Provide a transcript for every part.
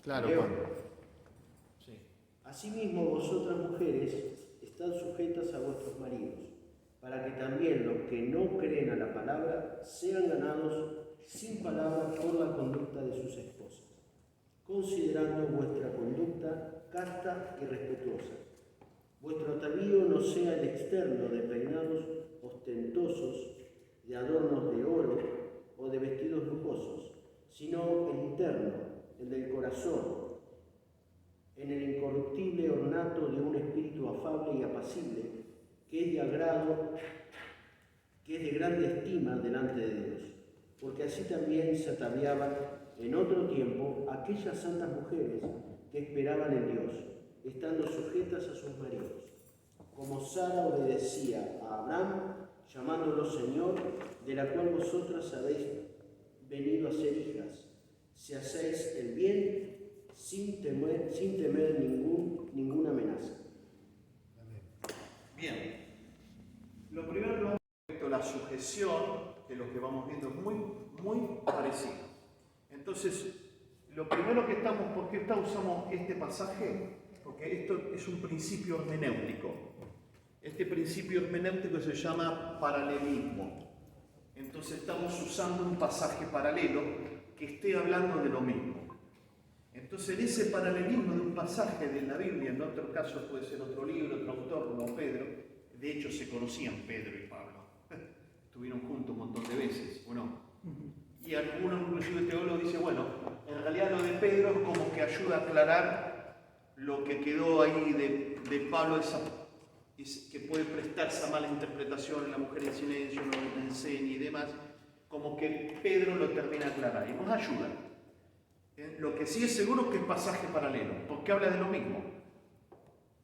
Claro, Leo. Juan. Sí. Asimismo, vosotras mujeres, estad sujetas a vuestros maridos, para que también los que no creen a la palabra sean ganados sin palabra por la conducta de sus esposas, considerando vuestra conducta casta y respetuosa. Vuestro atavío no sea el externo de peinados ostentosos, de adornos de oro o de vestidos lujosos, sino el interno, el del corazón, en el incorruptible ornato de un espíritu afable y apacible, que es de agrado, que es de grande estima delante de Dios. Porque así también se ataviaban en otro tiempo aquellas santas mujeres que esperaban en Dios, estando sujetas a sus maridos. Como Sara obedecía a Abraham, llamándolo Señor, de la cual vosotras habéis venido a ser hijas, si hacéis el bien sin temer ninguna amenaza. Bien. Lo primero que vamos a ver respecto a la sujeción, que lo que vamos viendo es muy parecido. Entonces, lo primero que ¿por qué usamos este pasaje? Porque esto es un principio hermenéutico. Este principio hermenéutico se llama paralelismo. Entonces estamos usando un pasaje paralelo que esté hablando de lo mismo. Entonces, en ese paralelismo de un pasaje de la Biblia, en otro caso puede ser otro libro, otro autor, como Pedro, de hecho se conocían Pedro y Pablo, estuvieron juntos un montón de veces, ¿o no? Y algunos, inclusive teólogos, dicen, bueno, en realidad lo de Pedro es como que ayuda a aclarar lo que quedó ahí de Pablo, que puede prestarse a mala interpretación, la mujer en silencio, no enseña y demás, como que Pedro lo termina de aclarar y nos ayuda. Lo que sí es seguro es que es pasaje paralelo, porque habla de lo mismo.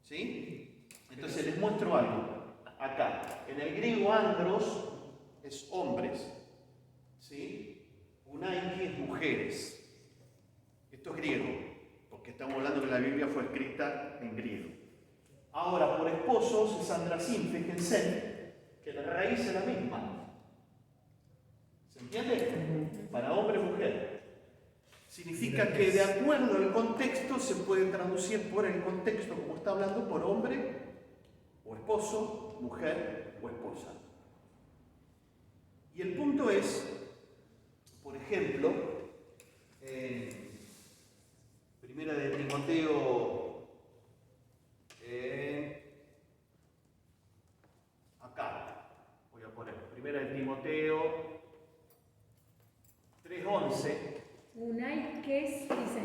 ¿Sí? Entonces les muestro algo. Acá, en el griego andros es hombres. ¿Sí? Unaiki es mujeres. Esto es griego, porque estamos hablando que la Biblia fue escrita en griego. Ahora, por esposos es andrasim, fíjense que la raíz es la misma. ¿Se entiende? Para hombre y mujer. Significa que de acuerdo al contexto se puede traducir por el contexto como está hablando por hombre o esposo, mujer o esposa. Y el punto es, por ejemplo, primera de Timoteo, acá voy a poner, primera de Timoteo 3:11. Unaikes, dice.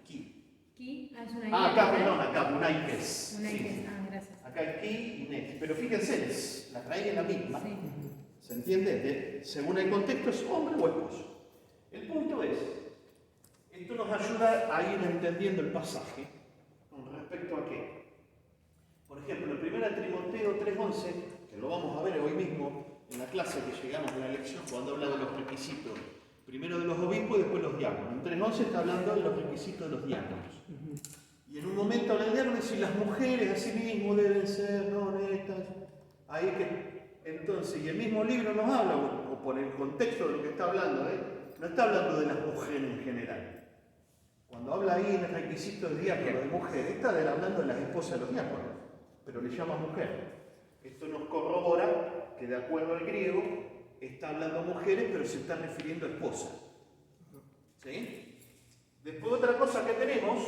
Ki. Es una I. Acá, perdón, acá, Unaikes. Unaikes, Sí. gracias. Acá hay ki y nes. Pero fíjense, la raíz es la misma. Sí. ¿Se entiende? Según el contexto es hombre o esposo. El punto es, esto nos ayuda a ir entendiendo el pasaje con respecto a qué. Por ejemplo, en 1 Timoteo 3:11, que lo vamos a ver hoy mismo en la clase que llegamos en la lección, cuando habla de los requisitos. Primero de los obispos y después los diáconos. En 3:11 está hablando de los requisitos de los diáconos. Y en un momento habla de diáconos y las mujeres así mismo deben ser no honestas. Ahí que, entonces, y el mismo libro nos habla, o por el contexto de lo que está hablando, no está hablando de las mujeres en general. Cuando habla ahí en el requisito de diácono de mujer, está hablando de las esposas de los diáconos, pero le llama mujer. Esto nos corrobora que de acuerdo al griego, está hablando a mujeres, pero se está refiriendo a esposas. ¿Sí? Después otra cosa que tenemos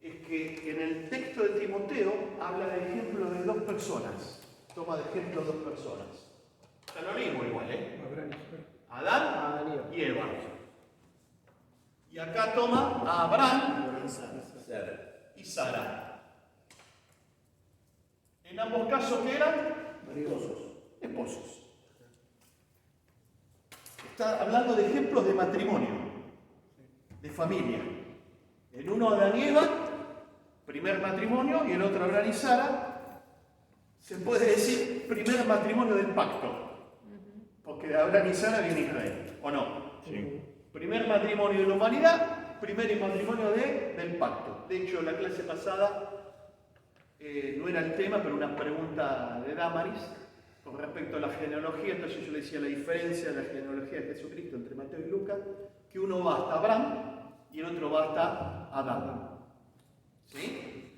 es que en el texto de Timoteo habla de ejemplo de dos personas. Toma de ejemplo dos personas. Está lo mismo igual, ¿eh? Adán y Eva. Y acá toma a Abraham y Sara. En ambos casos, ¿qué eran? Esposos. Está hablando de ejemplos de matrimonio, de familia. En uno Adán y Eva, primer matrimonio, y el otro Abraham y Sara, se puede decir primer matrimonio del pacto, porque de Abraham y Sara viene Israel, ¿o no? Sí. Primer matrimonio de la humanidad, primer matrimonio del pacto. De hecho, la clase pasada no era el tema, pero una pregunta de Damaris con respecto a la genealogía. Entonces yo le decía la diferencia de la genealogía de Jesucristo entre Mateo y Lucas, que uno va hasta Abraham y el otro va hasta Adán. ¿Sí?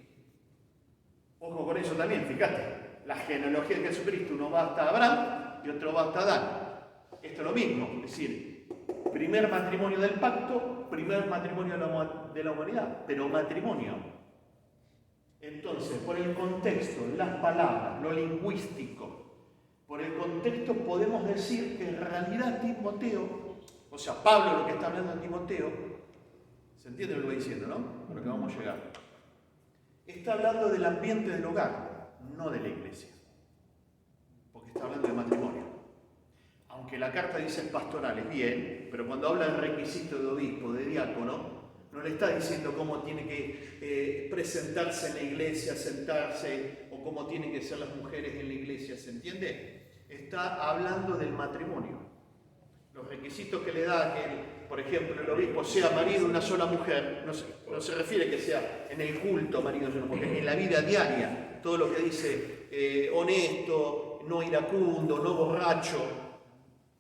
Ojo con eso también, fíjate. La genealogía de Jesucristo, uno va hasta Abraham y otro va hasta Adán. Esto es lo mismo, es decir, primer matrimonio del pacto, primer matrimonio de la humanidad, pero matrimonio. Entonces, por el contexto, las palabras, lo lingüístico, por el contexto podemos decir que en realidad Timoteo, o sea, Pablo lo que está hablando de Timoteo, ¿se entiende lo que voy diciendo, no? Por lo que vamos a llegar. Está hablando del ambiente del hogar, no de la iglesia, porque está hablando de matrimonio. Aunque la carta dice pastorales, bien, pero cuando habla del requisito de obispo, de diácono, no le está diciendo cómo tiene que presentarse en la iglesia, sentarse, o cómo tienen que ser las mujeres en la iglesia, ¿se entiende? Está hablando del matrimonio. Los requisitos que le da que, por ejemplo, el obispo sea marido de una sola mujer, no se refiere que sea en el culto marido de una mujer, en la vida diaria, todo lo que dice honesto, no iracundo, no borracho.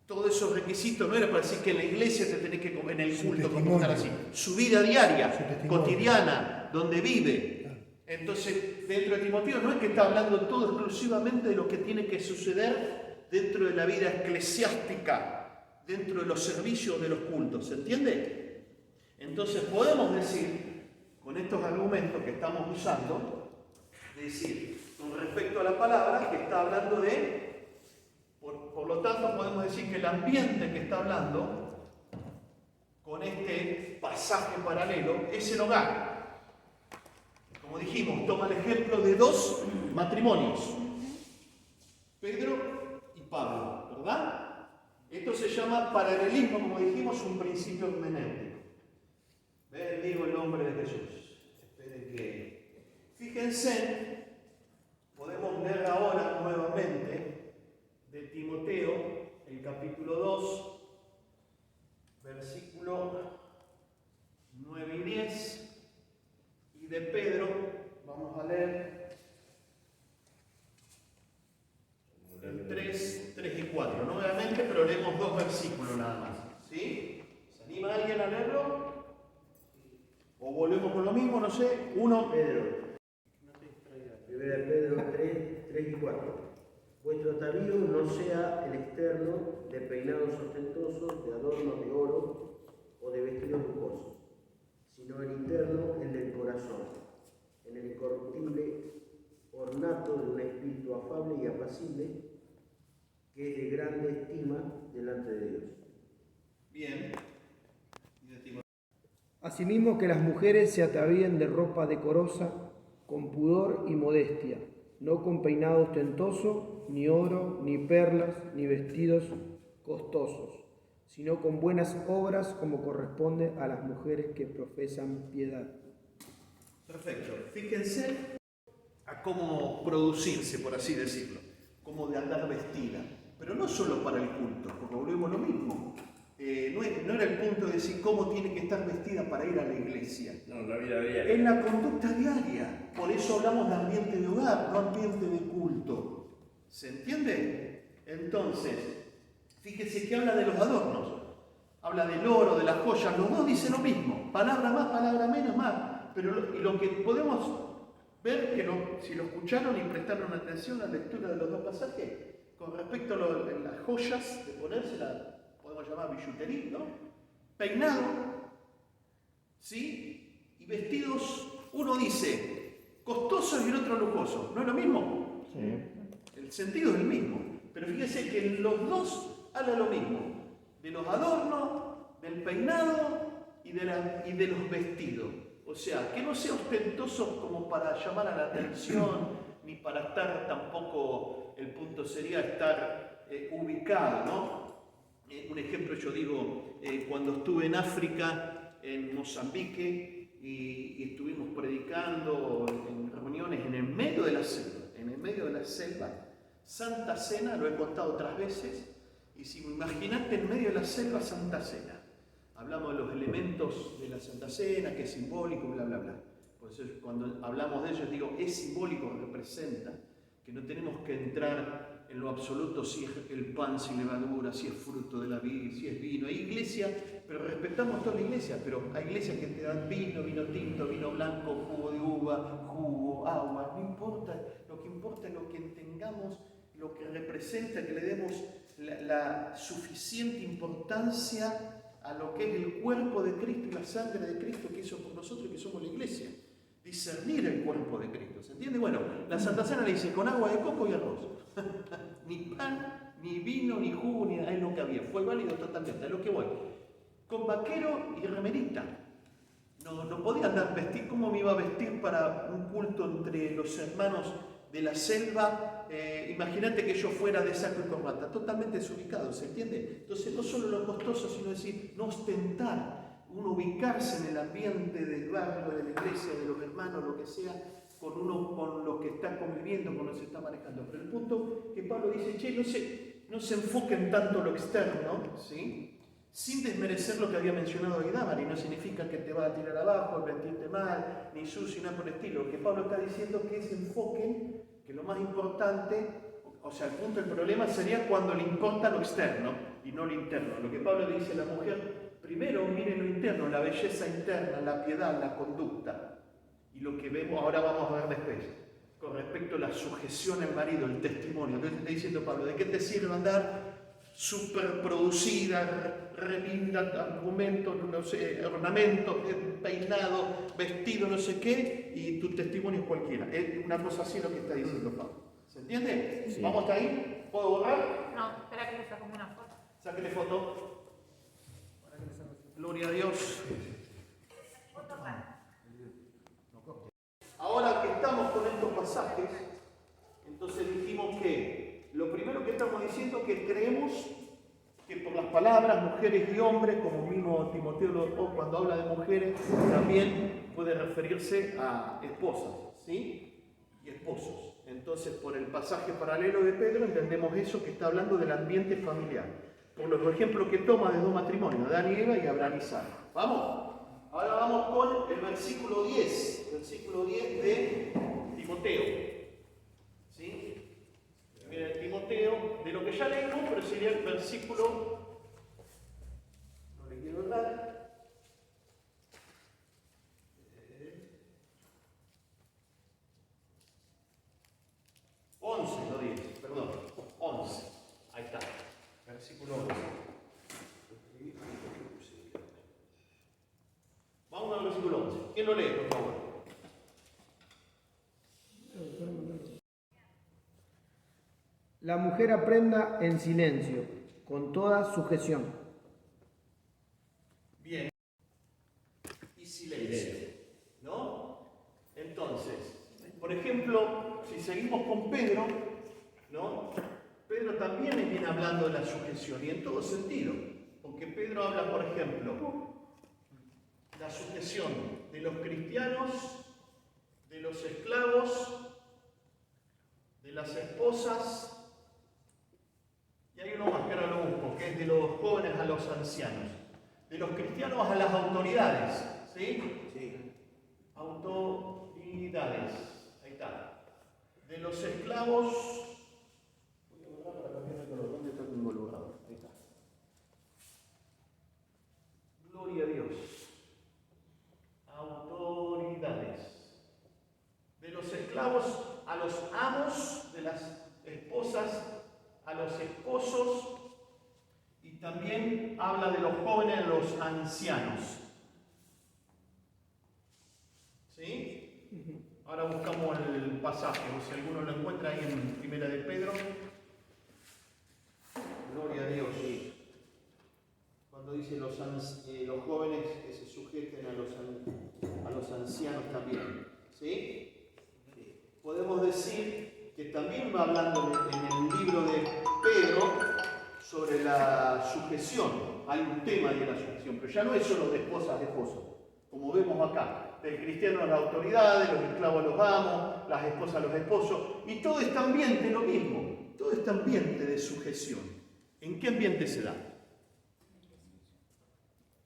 Todos esos requisitos no era para decir que en la iglesia te tenés que comer, en el culto comportar así. Su vida diaria, cotidiana, donde vive. Entonces, dentro de Timoteo no es que está hablando todo exclusivamente de lo que tiene que suceder dentro de la vida eclesiástica, dentro de los servicios de los cultos. ¿Se entiende? Entonces podemos decir, con estos argumentos que estamos usando, decir, con respecto a la palabra, que está hablando de... Por lo tanto, podemos decir que el ambiente que está hablando con este pasaje paralelo es el hogar. Como dijimos, toma el ejemplo de dos matrimonios, Pedro y Pablo, ¿verdad? Esto se llama paralelismo, como dijimos, un principio hermenéutico. Bendigo el nombre de Jesús. Esperen que... Fíjense, podemos ver ahora nuevamente de Timoteo, el capítulo 2, versículo 9 y 10, y de Pedro, vamos a leer el 3 y 4, nuevamente, pero leemos dos versículos nada más, ¿sí? ¿Se anima alguien a leerlo? ¿O volvemos con lo mismo? No sé, uno. Pedro. Primera de Pedro 3 y 4. Vuestro atavío no sea el externo de peinados ostentosos, de adornos de oro o de vestidos lujosos, sino el interno, el del corazón, en el incorruptible ornato de un espíritu afable y apacible, que es de grande estima delante de Dios. Bien. Asimismo que las mujeres se atavíen de ropa decorosa, con pudor y modestia, no con peinado ostentoso, ni oro, ni perlas, ni vestidos costosos, sino con buenas obras como corresponde a las mujeres que profesan piedad. Perfecto. Fíjense a cómo producirse, por así decirlo, cómo de andar vestida, pero no solo para el culto, porque volvemos a lo mismo. No era el punto de decir cómo tiene que estar vestida para ir a la iglesia. No, la vida diaria. En la conducta diaria. Por eso hablamos de ambiente de hogar, no ambiente de culto. ¿Se entiende? Entonces, fíjense que habla de los adornos. Habla del oro, de las joyas. Los dos dicen lo mismo. Palabra más, palabra menos, más. Pero lo que podemos ver, que si lo escucharon y prestaron atención a la lectura de los dos pasajes, con respecto a las joyas, de ponérsela, podemos llamar billutería, ¿no? Peinado, ¿sí? Y vestidos, uno dice costosos y el otro lujosos. ¿No es lo mismo? Sí. El sentido es el mismo. Pero fíjese que los dos hablan lo mismo. De los adornos, del peinado y de los vestidos. O sea, que no sea ostentoso como para llamar a la atención, ni para estar tampoco, el punto sería estar ubicado, ¿no? Un ejemplo, yo digo, cuando estuve en África, en Mozambique, y estuvimos predicando en reuniones en el medio de la selva, Santa Cena, lo he contado otras veces, y si me imaginaste en medio de la selva, Santa Cena. Hablamos de los elementos de la Santa Cena, que es simbólico, bla, bla, bla. Por eso cuando hablamos de ellos digo, es simbólico, representa que no tenemos que entrar en lo absoluto si es el pan sin levadura, si es fruto de la vid, si es vino. Hay iglesia, pero respetamos toda la iglesia, pero hay iglesias que te dan vino, vino tinto, vino blanco, jugo de uva, jugo, agua, no importa. Lo que importa es lo que entendamos, lo que representa, que le demos la suficiente importancia a lo que es el cuerpo de Cristo y la sangre de Cristo que hizo por nosotros y que somos la iglesia. Discernir el cuerpo de Cristo, ¿se entiende? Bueno, la Santa Cena le dice con agua de coco y arroz. Ni pan, ni vino, ni jugo, ni nada, es lo que había. Fue válido totalmente, es lo que voy. Con vaquero y remerita. No podía andar vestir. ¿Cómo me iba a vestir para un culto entre los hermanos de la selva? Imagínate que yo fuera de saco y corbata, totalmente desubicado, ¿se entiende? Entonces no solo lo costoso, sino decir, no ostentar, uno ubicarse en el ambiente del barrio, de la iglesia, de los hermanos, lo que sea, con los que está conviviendo, con los que está manejando. Pero el punto que Pablo dice, che, no se enfoquen tanto en lo externo, ¿sí? Sin desmerecer lo que había mencionado Guidámar, y no significa que te va a tirar abajo, vestirte mal, ni sucio, nada por el estilo. Lo que Pablo está diciendo es que se enfoquen, que lo más importante, o sea, el punto del problema sería cuando le importa lo externo y no lo interno. Lo que Pablo le dice a la mujer, primero mire lo interno, la belleza interna, la piedad, la conducta. Y lo que vemos, ahora vamos a ver después, con respecto a la sujeción al marido, el testimonio. Entonces está diciendo Pablo, ¿de qué te sirve andar superproducida, relinda, argumentos, no sé, ornamentos, peinado, vestido, no sé qué, y tu testimonio es cualquiera? Es una cosa así lo que está diciendo Pablo. ¿Se entiende? Sí. ¿Vamos hasta ahí? ¿Puedo borrar? No, espera que le saco una foto. Sáquele foto. Gloria a Dios. Ahora que estamos con estos pasajes, entonces dijimos que lo primero que estamos diciendo es que creemos que por las palabras mujeres y hombres, como mismo Timoteo cuando habla de mujeres, también puede referirse a esposas, ¿sí? Y esposos. Entonces, por el pasaje paralelo de Pedro, entendemos eso, que está hablando del ambiente familiar. Por los ejemplos que toma de dos matrimonios, Adán y Eva y Abraham y Sara. ¿Vamos? Ahora vamos con el versículo 10 de Timoteo. ¿Sí? Mira, Timoteo, de lo que ya leímos, pero sería el versículo, no le quiero dar, 11, no 10, perdón, 11. Ahí está, versículo 11. Vamos al versículo 11. ¿Quién lo lee, por favor? La mujer aprenda en silencio, con toda sujeción. Bien. Y silencio. ¿No? Entonces, por ejemplo, si seguimos con Pedro, ¿no? Pedro también viene hablando de la sujeción, y en todo sentido. Porque Pedro habla, por ejemplo, la sujeción de los cristianos, de los esclavos, de las esposas, y hay uno más que ahora lo busco, que es de los jóvenes a los ancianos, de los cristianos a las autoridades, ¿sí? Sí. Autoridades, ahí está. De los esclavos, voy a borrar para cambiar de color, ¿dónde está el involucrado? Ahí está. Gloria a Dios. Autoridades. De los esclavos a los amos, de las esposas a los esposos, y también habla de los jóvenes a los ancianos. ¿Sí? Ahora buscamos el pasaje, o si alguno lo encuentra ahí en Primera de Pedro. Gloria a Dios. Cuando dice los jóvenes que se sujeten a los ancianos también. ¿Sí? Podemos decir que también va hablando en el libro de Pedro sobre la sujeción. Hay un tema de la sujeción, pero ya no es solo de esposas, de esposos, como vemos acá. Del cristiano a las autoridades, los esclavos a los amos, las esposas a los esposos, y todo este ambiente lo mismo, todo este ambiente de sujeción. ¿En qué ambiente se da?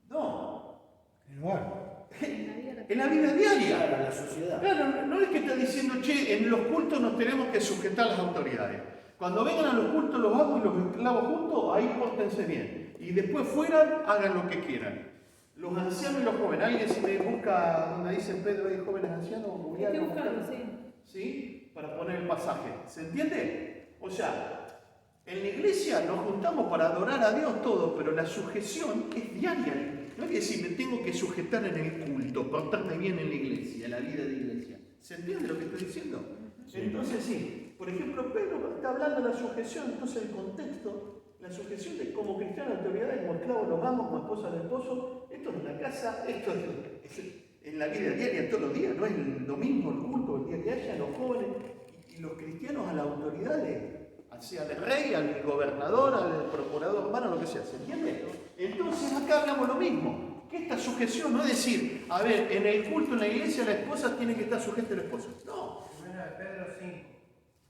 No. En el hogar. En la vida diaria. Claro, en la sociedad. Claro, no es que está diciendo, che, en los cultos nos tenemos que sujetar a las autoridades. Cuando vengan a los cultos los amos y los esclavos juntos, ahí pórtense bien. Y después fuera, hagan lo que quieran. Los ancianos y los jóvenes. ¿Alguien si me busca donde dice Pedro hay jóvenes ancianos? Estoy buscando, sí. ¿Sí? Para poner el pasaje. ¿Se entiende? O sea, en la iglesia nos juntamos para adorar a Dios todos, pero la sujeción es diaria. No es decir, me tengo que sujetar en el culto, portarme bien en la iglesia, en la vida de iglesia. ¿Se entiende lo que estoy diciendo? Entonces sí, por ejemplo, Pedro está hablando de la sujeción, entonces el contexto, la sujeción de como cristiano a autoridades, como esclavo los amos, como esposa al esposo, esto es en la casa, esto es en la vida diaria todos los días, no es el domingo, el culto, el día que haya, los jóvenes y los cristianos a las autoridades, sea al rey, al gobernador, al procurador romano, lo que sea, ¿se entiende? Entonces acá hablamos lo mismo, que esta sujeción no es decir, a ver, en el culto, en la iglesia, la esposa tiene que estar sujeta al esposo. No. Primera de Pedro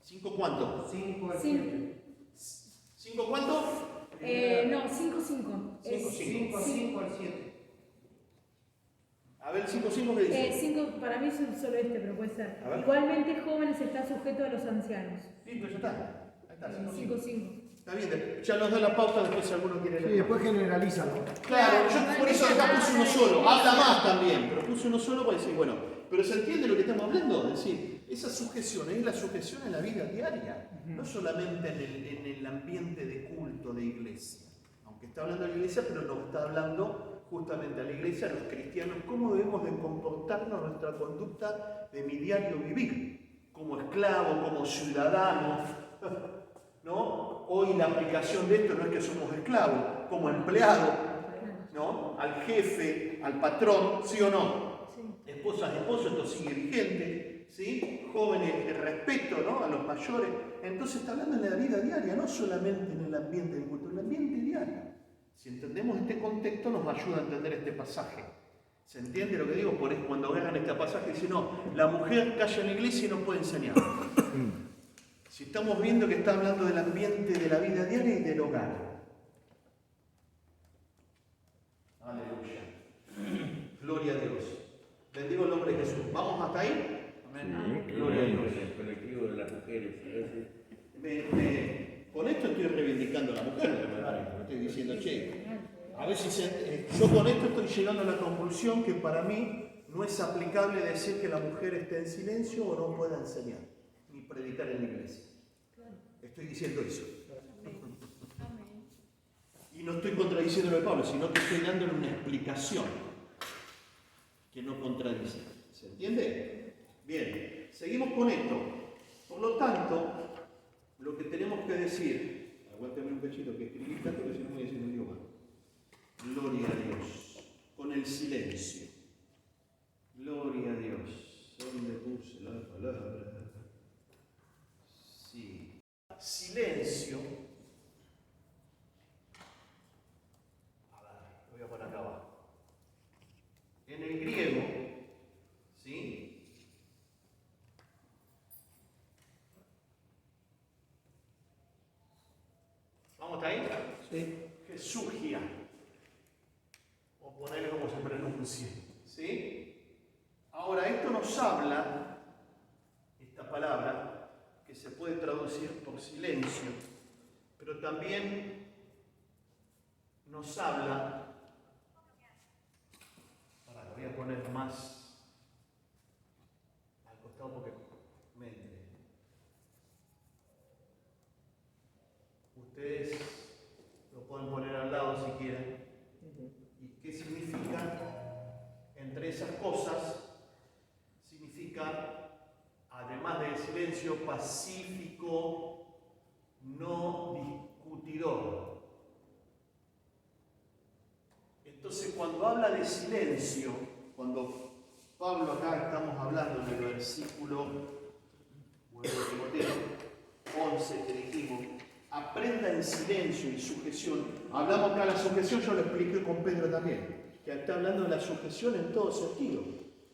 5. ¿5 cuánto? 5 al Sí. 7. ¿5 cuánto? No, 5. 5 al 7. A ver, 5 ¿qué dice? 5, para mí es solo este, pero puede ser. A ver. Igualmente, jóvenes está sujeto a los ancianos. Sí, pero ya está. Ahí está, 5. Está bien, ya nos da la pauta después si alguno quiere Sí, leer. después generalízalo. Claro, yo por eso acá puse uno solo, habla más también, pero puse uno solo para decir, bueno, pero ¿se entiende lo que estamos hablando? Es decir, esa sujeción es la sujeción en la vida diaria, no solamente en el ambiente de culto de iglesia. Aunque está hablando de la iglesia, pero nos está hablando justamente a la iglesia, a los cristianos, cómo debemos de comportarnos nuestra conducta de mi diario vivir, como esclavo, como ciudadano, ¿no? Hoy la aplicación de esto no es que somos esclavos, como empleado, ¿no? Al jefe, al patrón, ¿sí o no? Sí. Esposas, esposos, esto sigue vigente, ¿sí? Jóvenes, el respeto, ¿no? A los mayores. Entonces está hablando en la vida diaria, no solamente en el ambiente del culto, en el ambiente diario. Si entendemos este contexto nos ayuda a entender este pasaje. ¿Se entiende lo que digo? Por eso cuando vean este pasaje dicen, no, la mujer calla en la iglesia y no puede enseñar. Si estamos viendo que está hablando del ambiente de la vida diaria y del hogar. Aleluya. Gloria a Dios. Bendigo el nombre de Jesús. ¿Vamos hasta ahí? Amén. Gloria a Dios. El colectivo de las mujeres. Con esto estoy reivindicando a la mujer, no estoy diciendo, che, a ver si yo con esto estoy llegando a la conclusión que para mí no es aplicable decir que la mujer esté en silencio o no pueda enseñar, ni predicar en la iglesia. Estoy diciendo eso. Y no estoy contradiciendo lo de Pablo, sino que estoy dándole una explicación que no contradice. ¿Se entiende? Bien, seguimos con esto. Por lo tanto, lo que tenemos que decir, aguántame un cachito que escribí tanto que si no voy a decir un idioma. Gloria a Dios, con el silencio. Gloria a Dios. ¿Dónde puse la palabra? Sí. Silencio. A ver, lo voy a poner acá abajo. En el griego, ¿sí? ¿Vamos hasta ahí? Sí. Jesugia. O ponerle como se pronuncie. ¿Sí? Ahora, esto nos habla, esta palabra, que se puede traducir por silencio, pero también nos habla, ahora lo voy a poner más al costado porque me entre. Ustedes lo pueden poner al lado si quieren. ¿Y qué significa? Entre esas cosas, significa, además del silencio, pacífico, no discutidor. Entonces, cuando habla de silencio, cuando Pablo acá estamos hablando en el versículo, bueno, Timoteo 11 que dijimos, aprenda en silencio y sujeción. Hablamos acá de la sujeción, yo lo expliqué con Pedro también, que está hablando de la sujeción en todo sentido.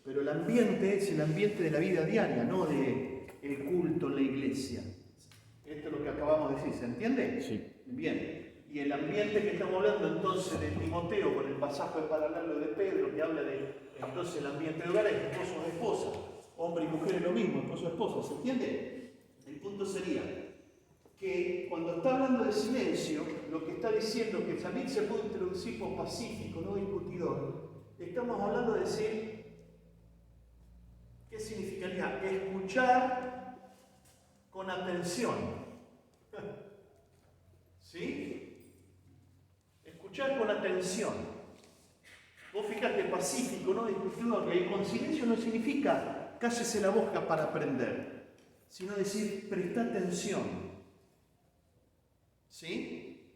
Pero el ambiente es el ambiente de la vida diaria, no de el culto en la iglesia. Esto es lo que acabamos de decir, ¿se entiende? Sí. Bien. Y el ambiente que estamos hablando entonces de Timoteo, con el pasaje paralelo de Pedro, que habla del Entonces el ambiente de hogar es esposo o esposa, hombre y mujer es lo mismo, esposo o esposa, ¿se entiende? El punto sería que cuando está hablando de silencio, lo que está diciendo que también se puede introducir por pacífico, no discutidor, estamos hablando de decir, ¿qué significaría? Escuchar con atención. ¿Sí? Escuchar con atención. Vos fíjate, pacífico, no discutidor, que con silencio no significa cállese la boca para aprender, sino decir, presta atención. ¿Sí?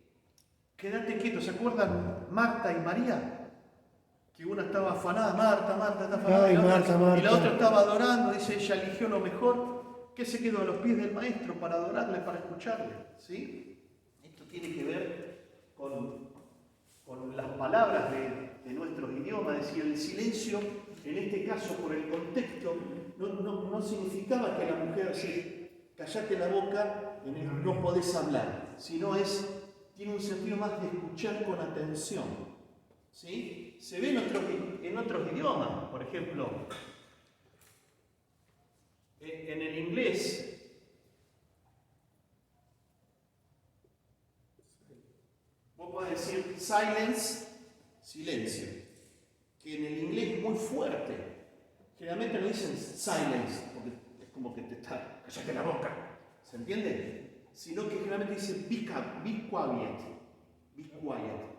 Quédate quieto. ¿Se acuerdan Marta y María? Que una estaba afanada, Marta está afanada, Ay, y, Marta. y la otra estaba adorando, dice, ella eligió lo mejor, que se quedó a los pies del maestro para adorarle, para escucharle. ¿Sí? Esto tiene que ver con las palabras de nuestros idiomas, es decir, el silencio, en este caso por el contexto, no significaba que la mujer así, callate la boca, no podés hablar, sino tiene un sentido más de escuchar con atención. ¿Sí? Se ve en otros idiomas, por ejemplo, en el inglés. Vos podés decir silence, silencio, que en el inglés es muy fuerte. Generalmente no dicen silence, porque es como que te está, cállate la boca, ¿se entiende? Sino que generalmente dicen be quiet.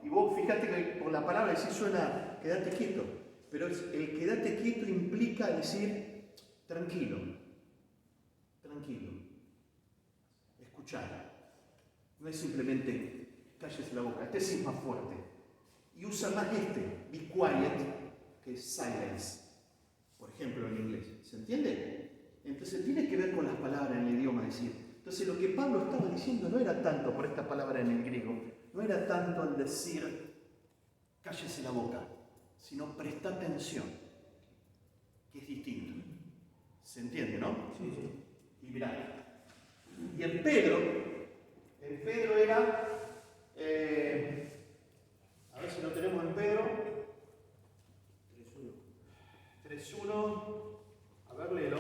Y vos fíjate que por la palabra sí suena quédate quieto, pero el quédate quieto implica decir tranquilo, escuchar. No es simplemente cállese la boca, este sí es más fuerte. Y usa más be quiet, que es silence, por ejemplo en inglés. ¿Se entiende? Entonces tiene que ver con las palabras en el idioma, decir. Entonces lo que Pablo estaba diciendo no era tanto por esta palabra en el griego, no era tanto el decir cállese la boca, sino presta atención, que es distinto. ¿Se entiende, no? Sí. Y mirá, y en Pedro era, a ver si lo tenemos en Pedro, 3.1, a ver, léelo.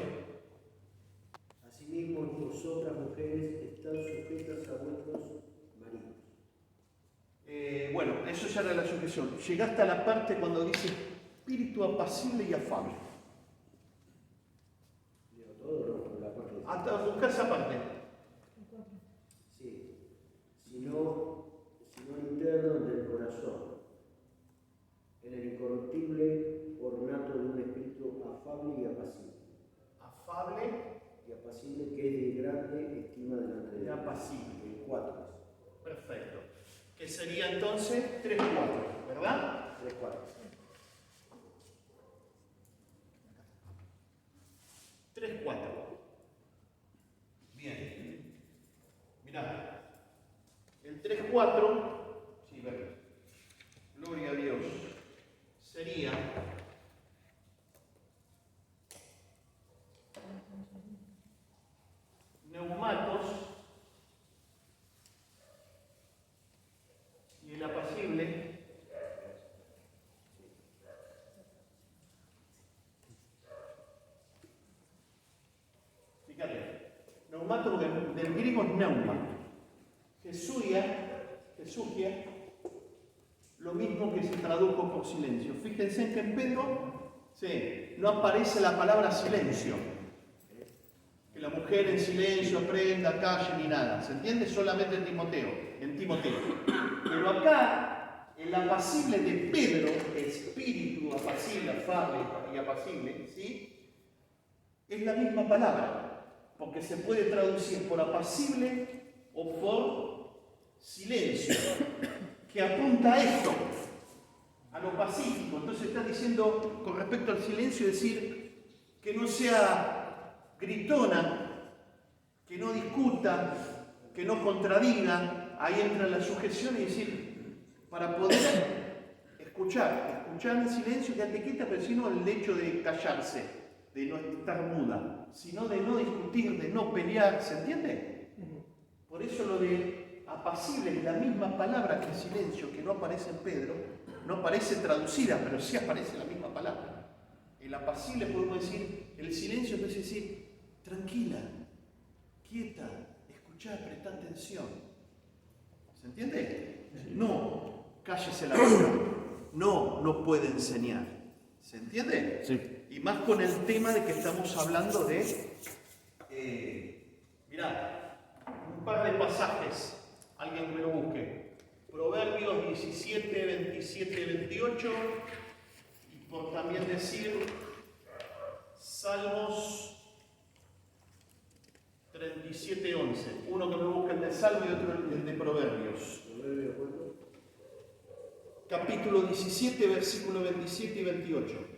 Asimismo, vosotras mujeres estad sujetas a vuestros maridos. Bueno, eso ya era la sujeción. Llegaste a la parte cuando dice espíritu apacible y afable. Leo todo, ¿no? La parte de... Hasta buscar esa parte. Sí. Sino interno del corazón, en el incorruptible ornato de un espíritu afable y apacible. Afable Y apacible, que es de grande estima delante de y Dios. apacible. El 4. Perfecto. Que sería entonces 3-4, ¿verdad? 3-4. Bien. Mirá. El 3-4, sí, verdad. Gloria a Dios. Sería neumatos y el apacible fíjate, neumato del griego neuma, Jesugia, lo mismo que se tradujo por silencio. Fíjense que en Pedro no aparece la palabra silencio. Que la mujer en silencio aprenda, calle ni nada. ¿Se entiende? Solamente en Timoteo. Pero acá, el apacible de Pedro, espíritu apacible, afable y apacible, ¿sí? Es la misma palabra, porque se puede traducir por apacible o por silencio, que apunta a esto, a lo pacífico. Entonces está diciendo, con respecto al silencio, decir que no sea gritona, que no discuta, que no contradiga. Ahí entra la sujeción y decir, para poder escuchar en silencio, quédate quieta, pero sino el hecho de callarse, de no estar muda, sino de no discutir, de no pelear, ¿se entiende? Por eso lo de apacible es la misma palabra que silencio, que no aparece en Pedro, no aparece traducida, pero sí aparece la misma palabra. El apacible podemos decir, el silencio es decir, tranquila, quieta, escuchá, presta atención. ¿Se entiende? No, cállese la boca. No, no puede enseñar. ¿Se entiende? Sí. Y más con el tema de que estamos hablando de... mirá, un par de pasajes. Alguien que me lo busque. Proverbios 17, 27, 28. Y por también decir Salmos 37, 11. Uno que me busque el de Salmo y otro el de Proverbios. Capítulo 17, versículos 27 y 28.